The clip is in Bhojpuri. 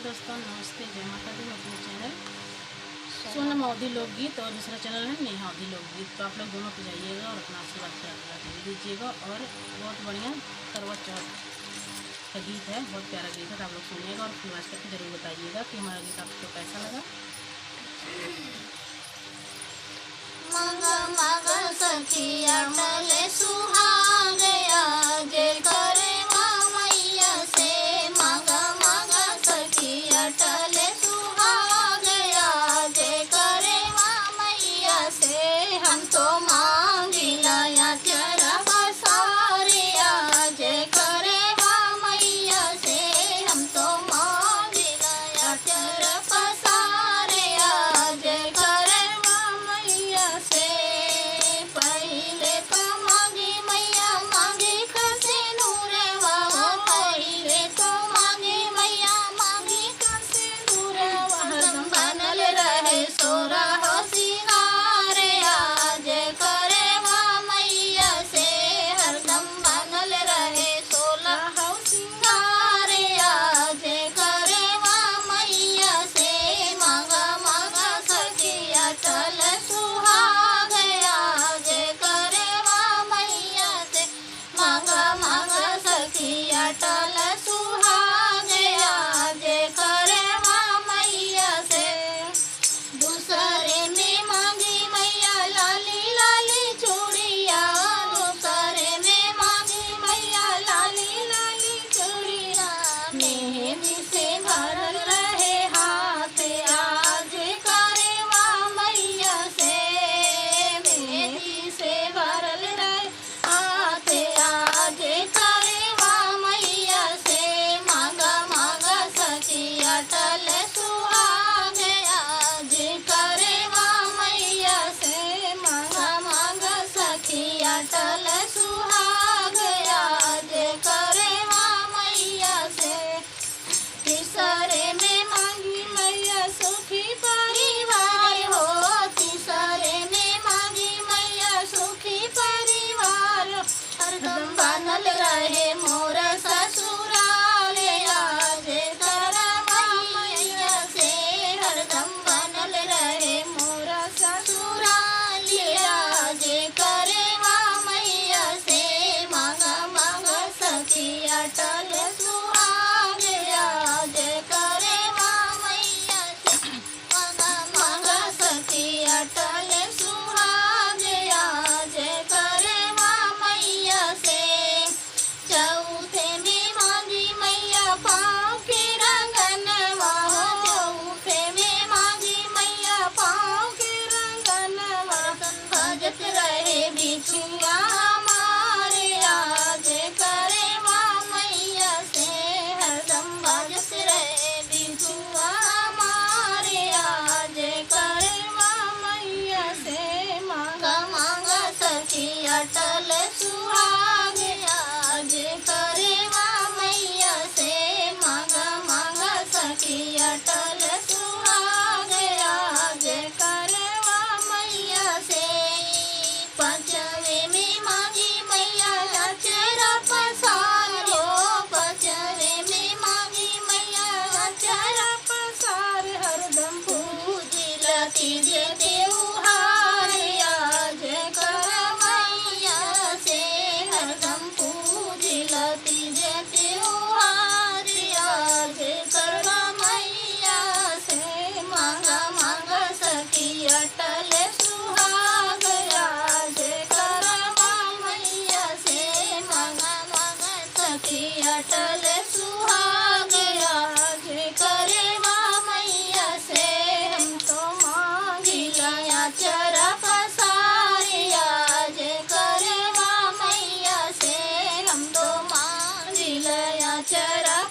दोस्तों, नमस्ते, जय माता दी। अपने चैनल सोनम अवधी लोकगीत और दूसरा चैनल है नेहा अवधी लोकगीत, तो आप लोग दोनों पे जाइएगा और अपना आशीर्वाद दे दीजिएगा। और बहुत बढ़िया करवा चौथ का गीत है, बहुत प्यारा गीत है, तो आप लोग सुनिएगा और फरमाइश करके जरूर बताइएगा कि हमारा गीत आपको कैसा लगा। मगा मगा सखिया मले सुहागया जे करे मैया से। मगा मगा सखिया टले सुहागया जे करे मैया से। हम तो मांगिला या चरा पसारिया जे करे मैया से। हम तो मांगिला या चरा पसारिया जे करे मैया से। पहिले तो मांगी मैया मांगी कसे नूरे वाहो। पहिले तो मांगी मैया मांगी कसे नूरे वाहो। बनल रहे सोरा हो सिंगारे आज करे मैया से। हरदम बनल रहे सोला हो सिंगारे आज करे मैया से। मांगा मांगा सखिया चल सुहागया जे करे मैया से। मांगा मांगा सखिया टल सुहागया जे करे मैया से। दूसरे में मांगी मैया लाली लाली चूड़िया। दूसरे में मांगी मैया लाली लाली चूड़िया। मेहंदी से भरल रहे हाथ आज करे मैया से। मेहंदी से भरल रहे हाथ आज करे मैया से। मांगा मांगा सखिया टल सुहागया जे करे मैया से। मांगा मांगा सखिया टल सुहागया जे करे मैया से। तीसरे में मांगी मैया सुखी परिवार हो। तीसरे में मांगी मैया सुखी परिवार। हरदम बनल रहे मोर ससुराल आज करे मैया से। हरदम बनल रहे मोर ससुराल आज करे मैया से। मांगा मांगा सखिया टल सुहागया जे करे मैया से। मांगा मांगा सखिया टल सुहागया जे करे मैया से। चौथे में मांगी मैया पाँव के रंगनवा हो। चौथे में मांगी मैया पाँव के रंगनवा। भजत रहे बिछुआ हमारे आज करे मैया से। हरदम भजत रहे बिछुआ हमारे आज करे मैया से। मांगा मांगा सखिया टल सुहागया जे करे मैया से। मांगा मांगा सखिया टल सुहागया जे करे मैया से। पंचवे में मांगी मैया चेहरा पसारो। पंचवे में मांगी मैया चेहरा पसार। हरदम पूजिला तीजे त्योहार आज करे मैया से। हरदम पूजिला तीजे त्योहार आज करे मैया से। मांगा मांगा सखिया टल सुहागया जे करे मैया से। मांगा मांगा सखिया टल सुहागया जे करे मैया से। हम तो मांगिला या चरा पसारिया जे करे मैया से। हम तो मांगिला या चरा